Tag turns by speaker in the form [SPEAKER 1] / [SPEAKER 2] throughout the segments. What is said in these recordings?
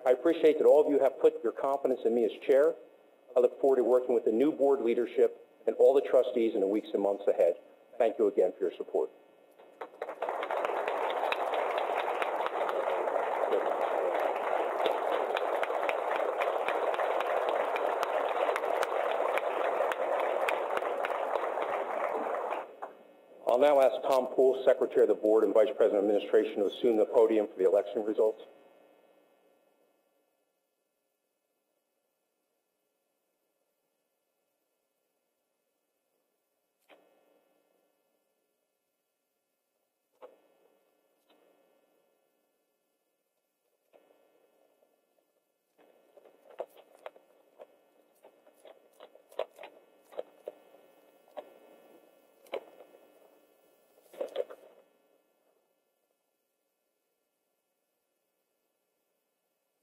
[SPEAKER 1] I appreciate that all of you have put your confidence in me as chair. I look forward to working with the new board leadership and all the trustees in the weeks and months ahead. Thank you again for your support. I'll now ask Tom Poole, Secretary of the Board and Vice President of Administration, to assume the podium for the election results.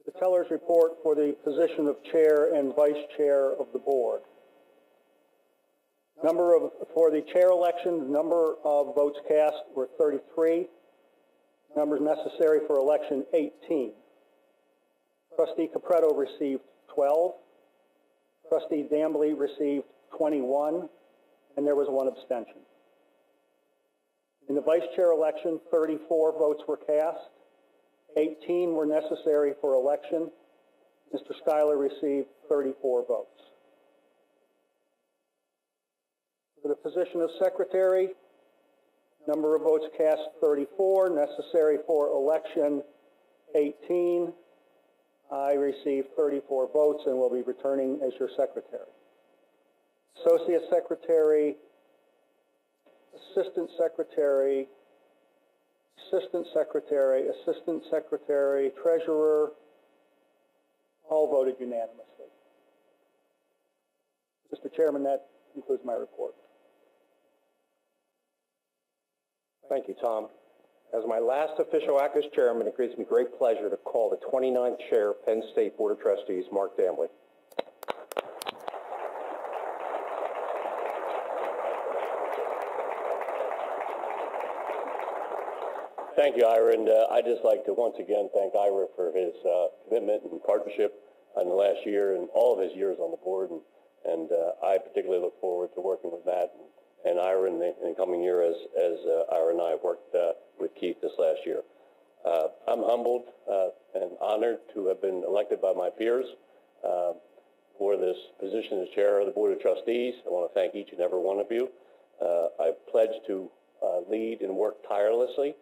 [SPEAKER 1] The teller's report for the position of chair and vice chair of the board. For the chair election, number of votes cast were 33. Numbers necessary for election, 18. Trustee Capretto received 12. Trustee Dambly received 21, and there was one abstention. In the vice chair election, 34 votes were cast. 18 were necessary for election. Mr. Schuyler received 34 votes. For the position of secretary, number of votes cast 34, necessary for election 18. I received 34 votes and will be returning as your secretary. Associate secretary, assistant secretary, assistant secretary, assistant secretary, treasurer, all voted unanimously. Mr. Chairman, that concludes my report. Thank you, Tom. As my last official act as chairman, it gives me great pleasure to call the 29th chair of Penn State Board of Trustees, Mark Dambly.
[SPEAKER 2] Thank you, Ira, and I'd just like to once again thank Ira for his commitment and partnership in the last year and all of his years on the board, and I particularly look forward to working with Matt and Ira in the coming year as Ira and I have worked with Keith this last year. I'm humbled and honored to have been elected by my peers for this position as chair of the Board of Trustees. I want to thank each and every one of you. I pledge to lead and work tirelessly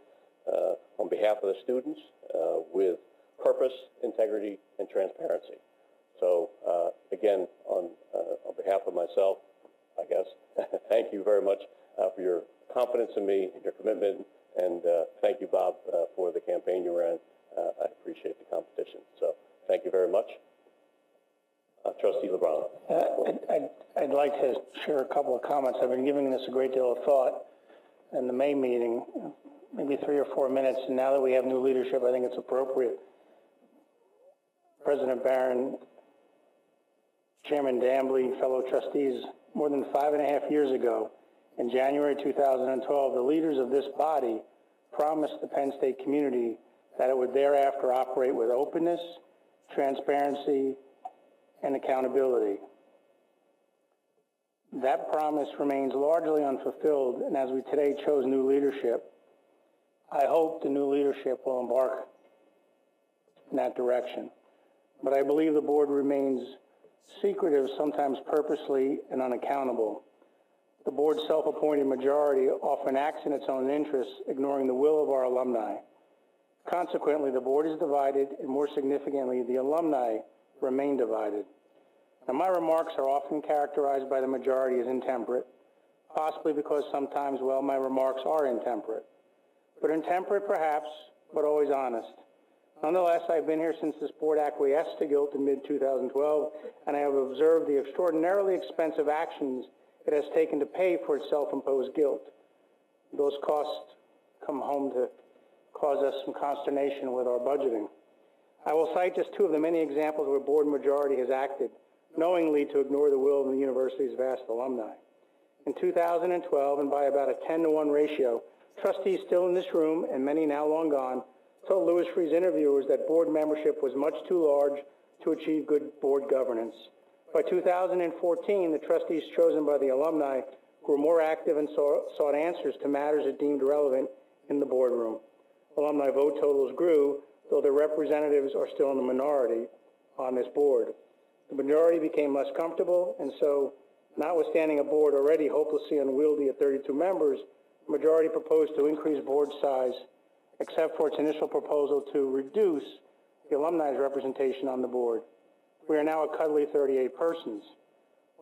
[SPEAKER 2] on behalf of the students with purpose, integrity, and transparency. So again, on behalf of myself, I guess, thank you very much for your confidence in me, your commitment, and thank you, Bob, for the campaign you ran. I appreciate the competition. So thank you very much. Trustee Lubrano.
[SPEAKER 3] I'd like to share a couple of comments. I've been giving this a great deal of thought in the May meeting, maybe 3 or 4 minutes, and now that we have new leadership, I think it's appropriate. President Barron, Chairman Dambly, fellow trustees, more than 5.5 years ago, in January 2012, the leaders of this body promised the Penn State community that it would thereafter operate with openness, transparency, and accountability. That promise remains largely unfulfilled, and as we today chose new leadership, I hope the new leadership will embark in that direction. But I believe the board remains secretive, sometimes purposely and unaccountable. The board's self-appointed majority often acts in its own interests, ignoring the will of our alumni. Consequently, the board is divided, and more significantly, the alumni remain divided. Now, my remarks are often characterized by the majority as intemperate, possibly because sometimes, well, my remarks are intemperate. But intemperate, perhaps, but always honest. Nonetheless, I've been here since this board acquiesced to guilt in mid-2012, and I have observed the extraordinarily expensive actions it has taken to pay for its self-imposed guilt. Those costs come home to cause us some consternation with our budgeting. I will cite just 2 of the many examples where board majority has acted knowingly to ignore the will of the university's vast alumni. In 2012, and by about a 10-to-1 ratio, trustees still in this room and many now long gone told Louis Freeh's interviewers that board membership was much too large to achieve good board governance. By 2014, the trustees chosen by the alumni grew more active and sought answers to matters it deemed relevant in the boardroom. Alumni vote totals grew, though their representatives are still in the minority on this board. The majority became less comfortable, and so, notwithstanding a board already hopelessly unwieldy at 32 members, the majority proposed to increase board size, except for its initial proposal to reduce the alumni's representation on the board. We are now a cuddly 38 persons.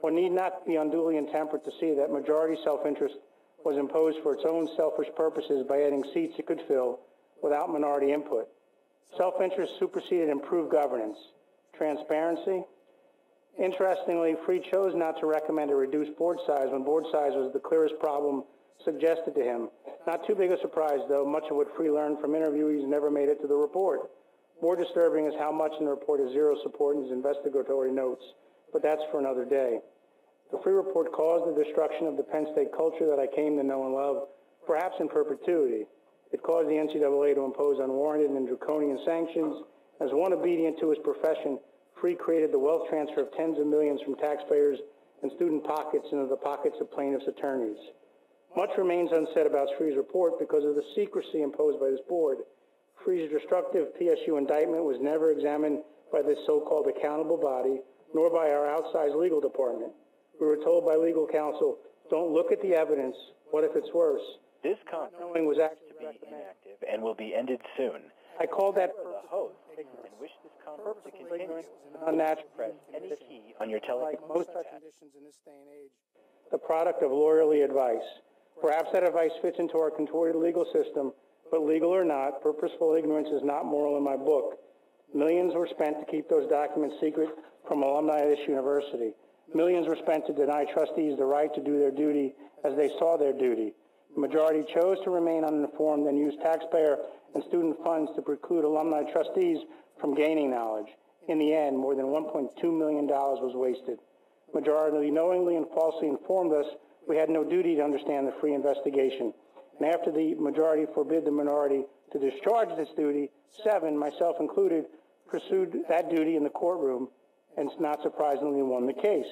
[SPEAKER 3] One need not be unduly intemperate to see that majority self-interest was imposed for its own selfish purposes by adding seats it could fill without minority input. Self-interest superseded improved governance. Transparency. Interestingly, Free chose not to recommend a reduced board size when board size was the clearest problem suggested to him. Not too big a surprise, though. Much of what Free learned from interviewees never made it to the report. More disturbing is how much in the report is zero support in his investigatory notes, but that's for another day. The Free report caused the destruction of the Penn State culture that I came to know and love, perhaps in perpetuity. It caused the NCAA to impose unwarranted and draconian sanctions. As one obedient to his profession, Free created the wealth transfer of tens of millions from taxpayers and student pockets into the pockets of plaintiffs' attorneys. Much remains unsaid about Freeh's report because of the secrecy imposed by this board. Freeh's destructive PSU indictment was never examined by this so-called accountable body, nor by our outsized legal department. We were told by legal counsel, don't look at the evidence, what if it's worse?
[SPEAKER 4] This conference
[SPEAKER 3] was actually
[SPEAKER 4] to be inactive and will be ended soon.
[SPEAKER 3] I called that
[SPEAKER 4] The host and wish this conference to continue.
[SPEAKER 3] unnatural.
[SPEAKER 4] Press any key on your telephone.
[SPEAKER 3] Like most such conditions in this day and age, the product of lawyerly advice. Perhaps that advice fits into our contorted legal system, but legal or not, purposeful ignorance is not moral in my book. Millions were spent to keep those documents secret from alumni at this university. Millions were spent to deny trustees the right to do their duty as they saw their duty. The majority chose to remain uninformed and used taxpayer and student funds to preclude alumni trustees from gaining knowledge. In the end, more than $1.2 million was wasted. Majority knowingly and falsely informed us we had no duty to understand the Free investigation. And after the majority forbid the minority to discharge this duty, 7, myself included, pursued that duty in the courtroom and not surprisingly won the case.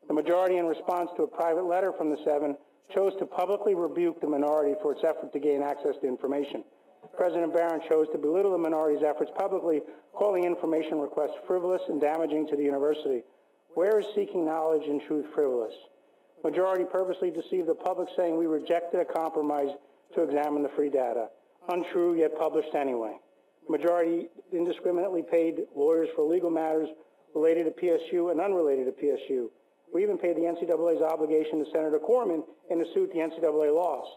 [SPEAKER 3] The majority, in response to a private letter from the 7, chose to publicly rebuke the minority for its effort to gain access to information. President Barron chose to belittle the minority's efforts publicly, calling information requests frivolous and damaging to the university. Where is seeking knowledge and truth frivolous? Majority purposely deceived the public, saying we rejected a compromise to examine the Free data. Untrue, yet published anyway. Majority indiscriminately paid lawyers for legal matters related to PSU and unrelated to PSU. We even paid the NCAA's obligation to Senator Corman in a suit the NCAA lost.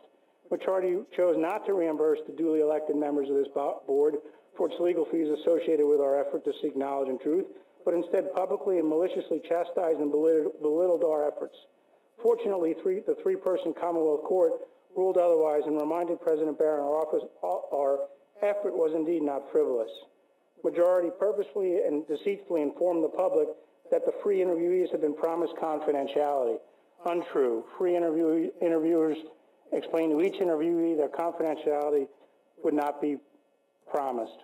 [SPEAKER 3] Majority chose not to reimburse the duly elected members of this board for its legal fees associated with our effort to seek knowledge and truth, but instead publicly and maliciously chastised and belittled our efforts. Fortunately, the three-person Commonwealth Court ruled otherwise and reminded President Barron our effort was indeed not frivolous. Majority purposefully and deceitfully informed the public that the Free interviewees had been promised confidentiality. Untrue. Free interviewers explained to each interviewee that confidentiality would not be promised.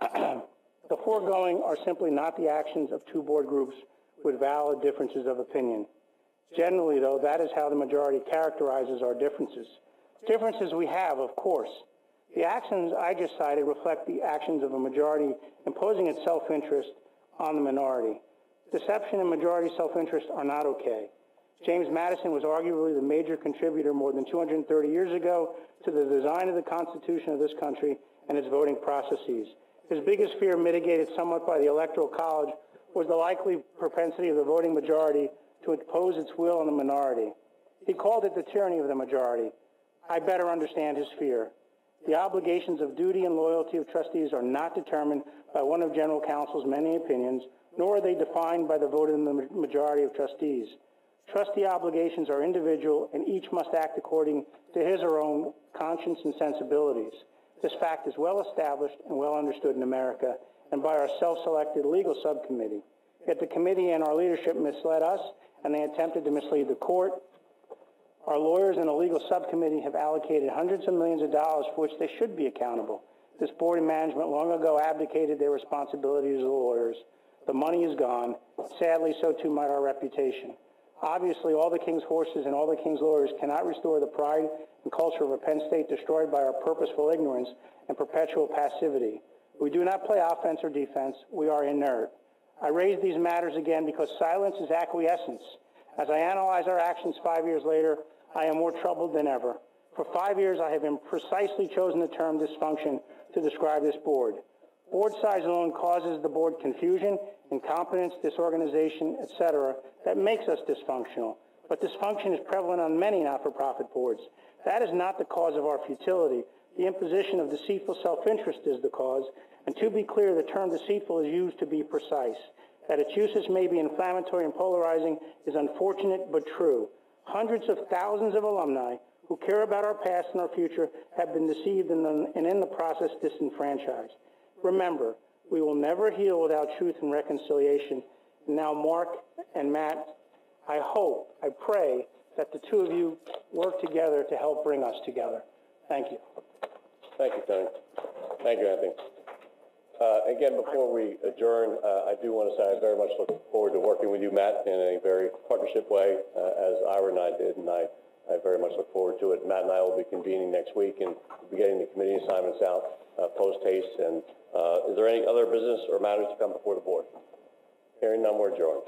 [SPEAKER 3] The foregoing are simply not the actions of two board groups with valid differences of opinion. Generally, though, that is how the majority characterizes our differences. Differences we have, of course. The actions I just cited reflect the actions of a majority imposing its self-interest on the minority. Deception and majority self-interest are not okay. James Madison was arguably the major contributor more than 230 years ago to the design of the Constitution of this country and its voting processes. His biggest fear, mitigated somewhat by the Electoral College, was the likely propensity of the voting majority to impose its will on the minority. He called it the tyranny of the majority. I better understand his fear. The obligations of duty and loyalty of trustees are not determined by one of General Counsel's many opinions, nor are they defined by the vote of the majority of trustees. Trustee obligations are individual, and each must act according to his or her own conscience and sensibilities. This fact is well established and well understood in America and by our self-selected legal subcommittee. Yet the committee and our leadership misled us, and they attempted to mislead the court. Our lawyers and the legal subcommittee have allocated hundreds of millions of dollars for which they should be accountable. This board and management long ago abdicated their responsibilities as lawyers. The money is gone. Sadly, so too might our reputation. Obviously, all the king's horses and all the king's lawyers cannot restore the pride and culture of a Penn State destroyed by our purposeful ignorance and perpetual passivity. We do not play offense or defense. We are inert. I raise these matters again because silence is acquiescence. As I analyze our actions 5 years later, I am more troubled than ever. For 5 years, I have precisely chosen the term dysfunction to describe this board. Board size alone causes the board confusion, incompetence, disorganization, etc. that makes us dysfunctional. But dysfunction is prevalent on many not-for-profit boards. That is not the cause of our futility. The imposition of deceitful self-interest is the cause. And to be clear, the term deceitful is used to be precise. That its uses may be inflammatory and polarizing is unfortunate but true. Hundreds of thousands of alumni who care about our past and our future have been deceived and in the process disenfranchised. Remember, we will never heal without truth and reconciliation. And now, Mark and Matt, I hope, I pray that the two of you work together to help bring us together. Thank you.
[SPEAKER 2] Thank you, Tony. Thank you, Anthony. Again, before we adjourn, I do want to say I very much look forward to working with you, Matt, in a very partnership way, as Ira and I did, and I very much look forward to it. Matt and I will be convening next week, and we'll be getting the committee assignments out post-haste. And is there any other business or matters to come before the board? Hearing none, we're adjourned.